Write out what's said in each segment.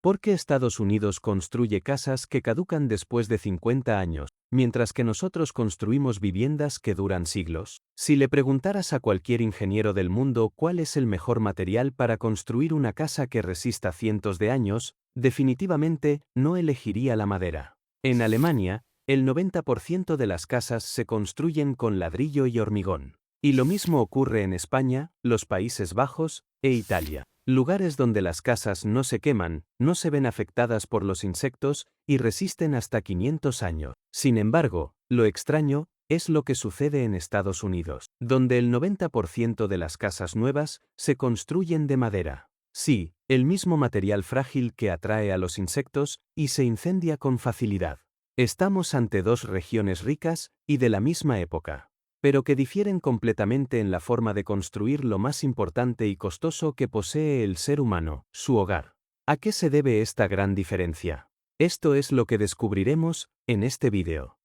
¿Por qué Estados Unidos construye casas que caducan después de 50 años, mientras que nosotros construimos viviendas que duran siglos? Si le preguntaras a cualquier ingeniero del mundo cuál es el mejor material para construir una casa que resista cientos de años, definitivamente no elegiría la madera. En Alemania, el 90% de las casas se construyen con ladrillo y hormigón. Y lo mismo ocurre en España, los Países Bajos e Italia. Lugares donde las casas no se queman, no se ven afectadas por los insectos y resisten hasta 500 años. Sin embargo, lo extraño es lo que sucede en Estados Unidos, donde el 90% de las casas nuevas se construyen de madera. Sí, el mismo material frágil que atrae a los insectos y se incendia con facilidad. Estamos ante dos regiones ricas y de la misma época, pero que difieren completamente en la forma de construir lo más importante y costoso que posee el ser humano, su hogar. ¿A qué se debe esta gran diferencia? Esto es lo que descubriremos en este vídeo.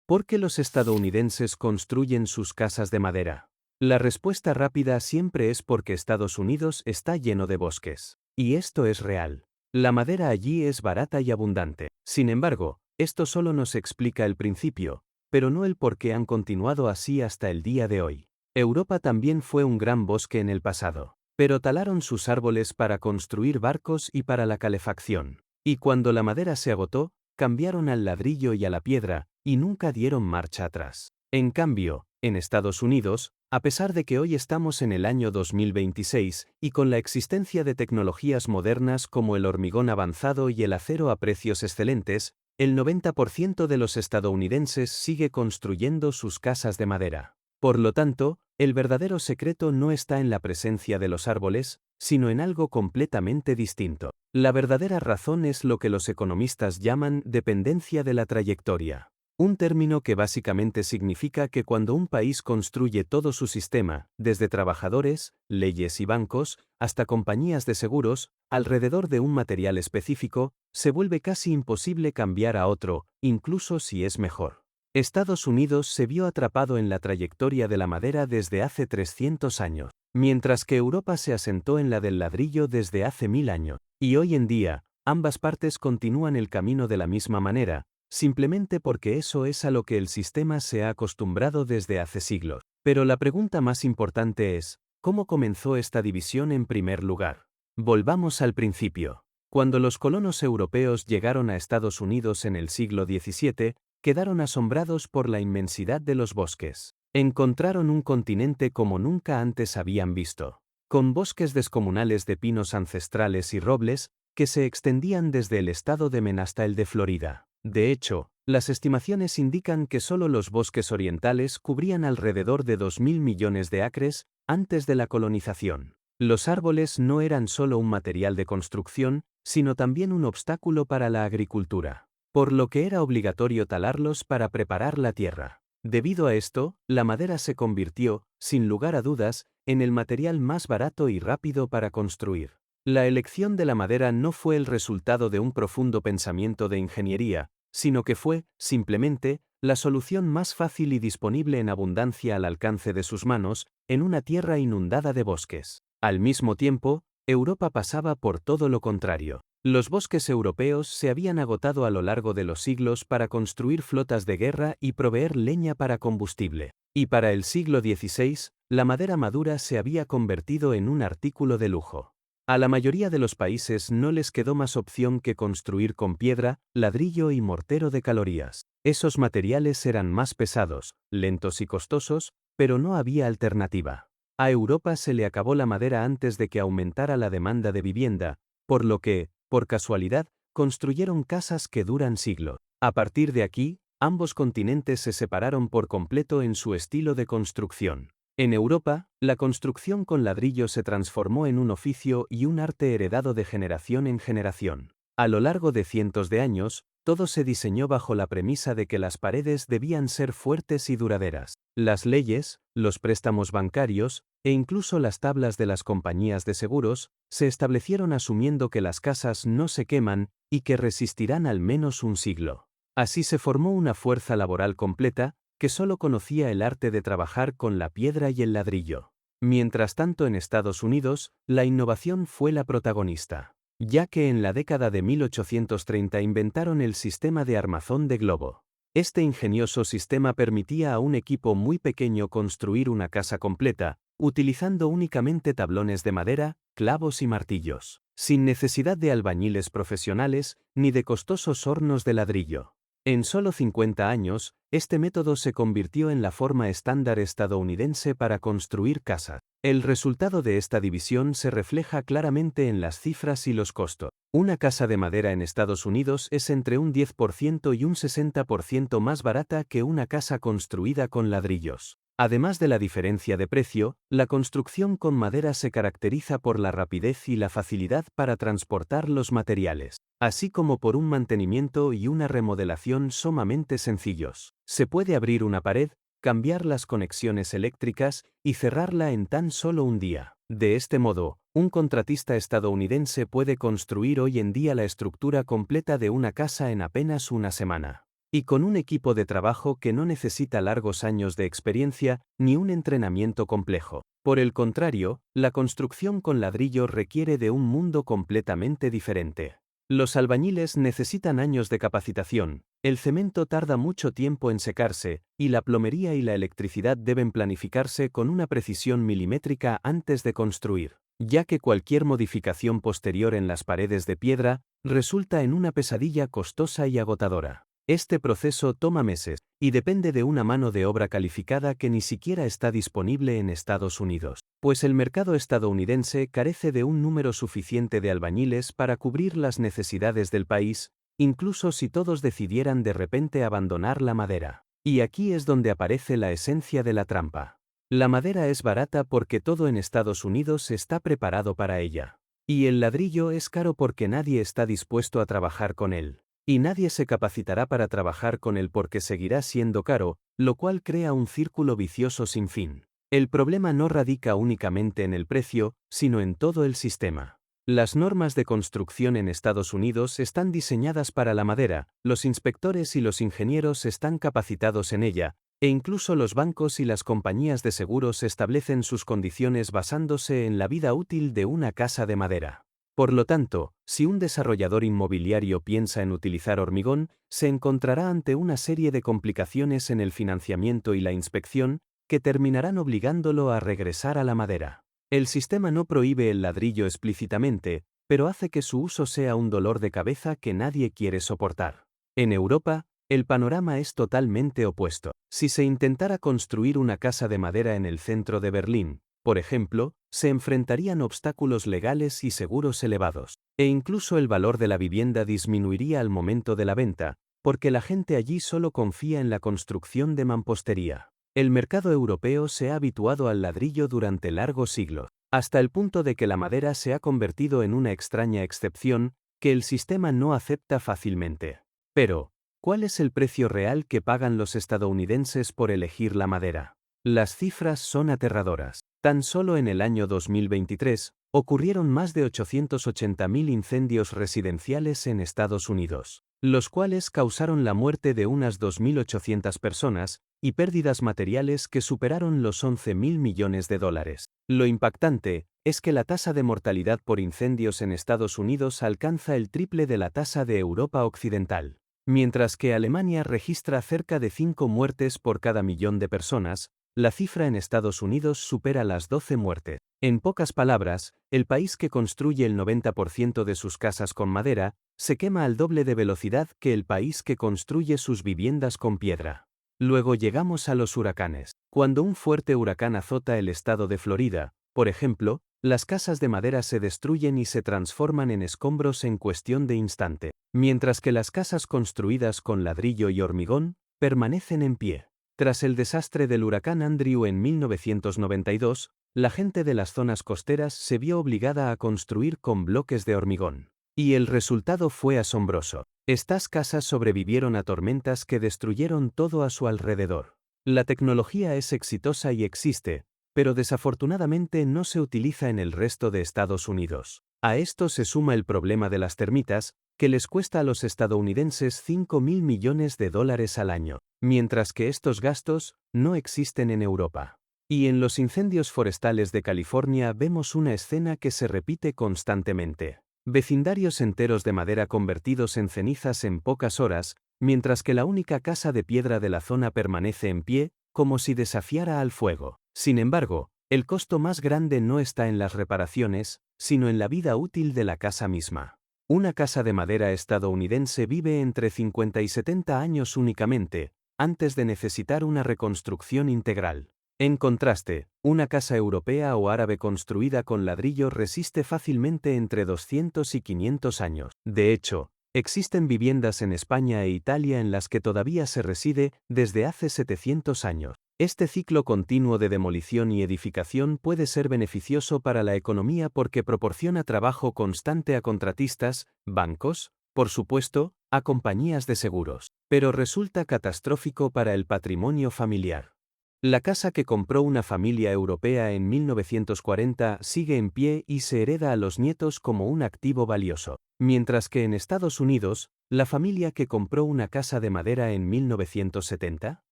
¿Por qué los estadounidenses construyen sus casas de madera? La respuesta rápida siempre es porque Estados Unidos está lleno de bosques. Y esto es real. La madera allí es barata y abundante. Sin embargo, esto solo nos explica el principio, pero no el por qué han continuado así hasta el día de hoy. Europa también fue un gran bosque en el pasado, pero talaron sus árboles para construir barcos y para la calefacción. Y cuando la madera se agotó, cambiaron al ladrillo y a la piedra, y nunca dieron marcha atrás. En cambio, en Estados Unidos, a pesar de que hoy estamos en el año 2026 y con la existencia de tecnologías modernas como el hormigón avanzado y el acero a precios excelentes, el 90% de los estadounidenses sigue construyendo sus casas de madera. Por lo tanto, el verdadero secreto no está en la presencia de los árboles, sino en algo completamente distinto. La verdadera razón es lo que los economistas llaman dependencia de la trayectoria. Un término que básicamente significa que cuando un país construye todo su sistema, desde trabajadores, leyes y bancos, hasta compañías de seguros, alrededor de un material específico, se vuelve casi imposible cambiar a otro, incluso si es mejor. Estados Unidos se vio atrapado en la trayectoria de la madera desde hace 300 años, mientras que Europa se asentó en la del ladrillo desde hace 1000 años. Y hoy en día, ambas partes continúan el camino de la misma manera, simplemente porque eso es a lo que el sistema se ha acostumbrado desde hace siglos. Pero la pregunta más importante es, ¿cómo comenzó esta división en primer lugar? Volvamos al principio. Cuando los colonos europeos llegaron a Estados Unidos en el siglo XVII, quedaron asombrados por la inmensidad de los bosques. Encontraron un continente como nunca antes habían visto, con bosques descomunales de pinos ancestrales y robles que se extendían desde el estado de Maine hasta el de Florida. De hecho, las estimaciones indican que solo los bosques orientales cubrían alrededor de 2.000 millones de acres antes de la colonización. Los árboles no eran solo un material de construcción, sino también un obstáculo para la agricultura, por lo que era obligatorio talarlos para preparar la tierra. Debido a esto, la madera se convirtió, sin lugar a dudas, en el material más barato y rápido para construir. La elección de la madera no fue el resultado de un profundo pensamiento de ingeniería, sino que fue, simplemente, la solución más fácil y disponible en abundancia al alcance de sus manos, en una tierra inundada de bosques. Al mismo tiempo, Europa pasaba por todo lo contrario. Los bosques europeos se habían agotado a lo largo de los siglos para construir flotas de guerra y proveer leña para combustible. Y para el siglo XVI, la madera madura se había convertido en un artículo de lujo. A la mayoría de los países no les quedó más opción que construir con piedra, ladrillo y mortero de calorías. Esos materiales eran más pesados, lentos y costosos, pero no había alternativa. A Europa se le acabó la madera antes de que aumentara la demanda de vivienda, por lo que, por casualidad, construyeron casas que duran siglos. A partir de aquí, ambos continentes se separaron por completo en su estilo de construcción. En Europa, la construcción con ladrillo se transformó en un oficio y un arte heredado de generación en generación. A lo largo de cientos de años, todo se diseñó bajo la premisa de que las paredes debían ser fuertes y duraderas. Las leyes, los préstamos bancarios, e incluso las tablas de las compañías de seguros, se establecieron asumiendo que las casas no se queman y que resistirán al menos un siglo. Así se formó una fuerza laboral completa, que solo conocía el arte de trabajar con la piedra y el ladrillo. Mientras tanto en Estados Unidos, la innovación fue la protagonista. ya que en la década de 1830 inventaron el sistema de armazón de globo. Este ingenioso sistema permitía a un equipo muy pequeño construir una casa completa, utilizando únicamente tablones de madera, clavos y martillos, sin necesidad de albañiles profesionales ni de costosos hornos de ladrillo. En solo 50 años, este método se convirtió en la forma estándar estadounidense para construir casas. El resultado de esta división se refleja claramente en las cifras y los costos. Una casa de madera en Estados Unidos es entre un 10% y un 60% más barata que una casa construida con ladrillos. Además de la diferencia de precio, la construcción con madera se caracteriza por la rapidez y la facilidad para transportar los materiales, así como por un mantenimiento y una remodelación sumamente sencillos. Se puede abrir una pared, cambiar las conexiones eléctricas y cerrarla en tan solo un día. De este modo, un contratista estadounidense puede construir hoy en día la estructura completa de una casa en apenas una semana. Y con un equipo de trabajo que no necesita largos años de experiencia ni un entrenamiento complejo. Por el contrario, la construcción con ladrillo requiere de un mundo completamente diferente. Los albañiles necesitan años de capacitación, el cemento tarda mucho tiempo en secarse, y la plomería y la electricidad deben planificarse con una precisión milimétrica antes de construir, ya que cualquier modificación posterior en las paredes de piedra resulta en una pesadilla costosa y agotadora. Este proceso toma meses, y depende de una mano de obra calificada que ni siquiera está disponible en Estados Unidos, pues el mercado estadounidense carece de un número suficiente de albañiles para cubrir las necesidades del país, incluso si todos decidieran de repente abandonar la madera. Y aquí es donde aparece la esencia de la trampa. La madera es barata porque todo en Estados Unidos está preparado para ella. Y el ladrillo es caro porque nadie está dispuesto a trabajar con él. Y nadie se capacitará para trabajar con él porque seguirá siendo caro, lo cual crea un círculo vicioso sin fin. El problema no radica únicamente en el precio, sino en todo el sistema. Las normas de construcción en Estados Unidos están diseñadas para la madera, los inspectores y los ingenieros están capacitados en ella, e incluso los bancos y las compañías de seguros establecen sus condiciones basándose en la vida útil de una casa de madera. Por lo tanto, si un desarrollador inmobiliario piensa en utilizar hormigón, se encontrará ante una serie de complicaciones en el financiamiento y la inspección, que terminarán obligándolo a regresar a la madera. El sistema no prohíbe el ladrillo explícitamente, pero hace que su uso sea un dolor de cabeza que nadie quiere soportar. En Europa, el panorama es totalmente opuesto. Si se intentara construir una casa de madera en el centro de Berlín, por ejemplo, se enfrentarían obstáculos legales y seguros elevados, e incluso el valor de la vivienda disminuiría al momento de la venta, porque la gente allí solo confía en la construcción de mampostería. El mercado europeo se ha habituado al ladrillo durante largos siglos, hasta el punto de que la madera se ha convertido en una extraña excepción que el sistema no acepta fácilmente. Pero, ¿cuál es el precio real que pagan los estadounidenses por elegir la madera? Las cifras son aterradoras. Tan solo en el año 2023, ocurrieron más de 880.000 incendios residenciales en Estados Unidos, los cuales causaron la muerte de unas 2.800 personas y pérdidas materiales que superaron los 11.000 millones de dólares. Lo impactante es que la tasa de mortalidad por incendios en Estados Unidos alcanza el triple de la tasa de Europa Occidental. Mientras que Alemania registra cerca de 5 muertes por cada millón de personas, la cifra en Estados Unidos supera las 12 muertes. En pocas palabras, el país que construye el 90% de sus casas con madera, se quema al doble de velocidad que el país que construye sus viviendas con piedra. Luego llegamos a los huracanes. Cuando un fuerte huracán azota el estado de Florida, por ejemplo, las casas de madera se destruyen y se transforman en escombros en cuestión de instante, mientras que las casas construidas con ladrillo y hormigón permanecen en pie. Tras el desastre del huracán Andrew en 1992, la gente de las zonas costeras se vio obligada a construir con bloques de hormigón. Y el resultado fue asombroso. Estas casas sobrevivieron a tormentas que destruyeron todo a su alrededor. La tecnología es exitosa y existe, pero desafortunadamente no se utiliza en el resto de Estados Unidos. A esto se suma el problema de las termitas, que les cuesta a los estadounidenses 5.000 millones de dólares al año, mientras que estos gastos no existen en Europa. Y en los incendios forestales de California vemos una escena que se repite constantemente. Vecindarios enteros de madera convertidos en cenizas en pocas horas, mientras que la única casa de piedra de la zona permanece en pie, como si desafiara al fuego. Sin embargo, el costo más grande no está en las reparaciones, sino en la vida útil de la casa misma. Una casa de madera estadounidense vive entre 50 y 70 años únicamente, antes de necesitar una reconstrucción integral. En contraste, una casa europea o árabe construida con ladrillo resiste fácilmente entre 200 y 500 años. De hecho, existen viviendas en España e Italia en las que todavía se reside desde hace 700 años. Este ciclo continuo de demolición y edificación puede ser beneficioso para la economía porque proporciona trabajo constante a contratistas, bancos, por supuesto, a compañías de seguros, pero resulta catastrófico para el patrimonio familiar. La casa que compró una familia europea en 1940 sigue en pie y se hereda a los nietos como un activo valioso, mientras que en Estados Unidos, la familia que compró una casa de madera en 1970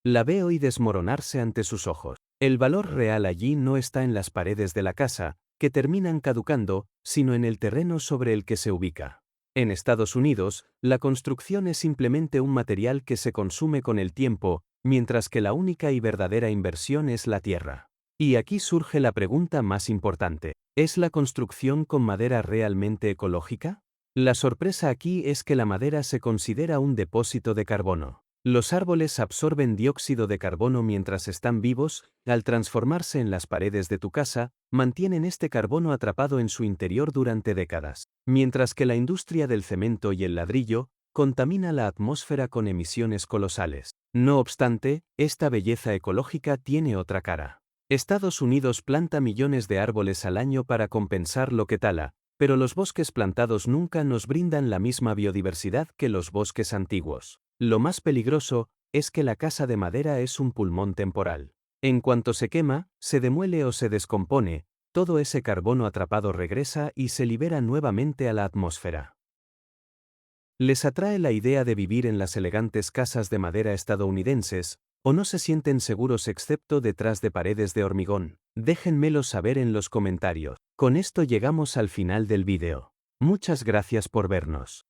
la ve hoy desmoronarse ante sus ojos. El valor real allí no está en las paredes de la casa, que terminan caducando, sino en el terreno sobre el que se ubica. En Estados Unidos, la construcción es simplemente un material que se consume con el tiempo, mientras que la única y verdadera inversión es la tierra. Y aquí surge la pregunta más importante: ¿es la construcción con madera realmente ecológica? La sorpresa aquí es que la madera se considera un depósito de carbono. Los árboles absorben dióxido de carbono mientras están vivos, al transformarse en las paredes de tu casa, mantienen este carbono atrapado en su interior durante décadas, mientras que la industria del cemento y el ladrillo contamina la atmósfera con emisiones colosales. No obstante, esta belleza ecológica tiene otra cara. Estados Unidos planta millones de árboles al año para compensar lo que tala, pero los bosques plantados nunca nos brindan la misma biodiversidad que los bosques antiguos. Lo más peligroso es que la casa de madera es un pulmón temporal. En cuanto se quema, se demuele o se descompone, todo ese carbono atrapado regresa y se libera nuevamente a la atmósfera. ¿Les atrae la idea de vivir en las elegantes casas de madera estadounidenses, o no se sienten seguros excepto detrás de paredes de hormigón? Déjenmelo saber en los comentarios. Con esto llegamos al final del vídeo. Muchas gracias por vernos.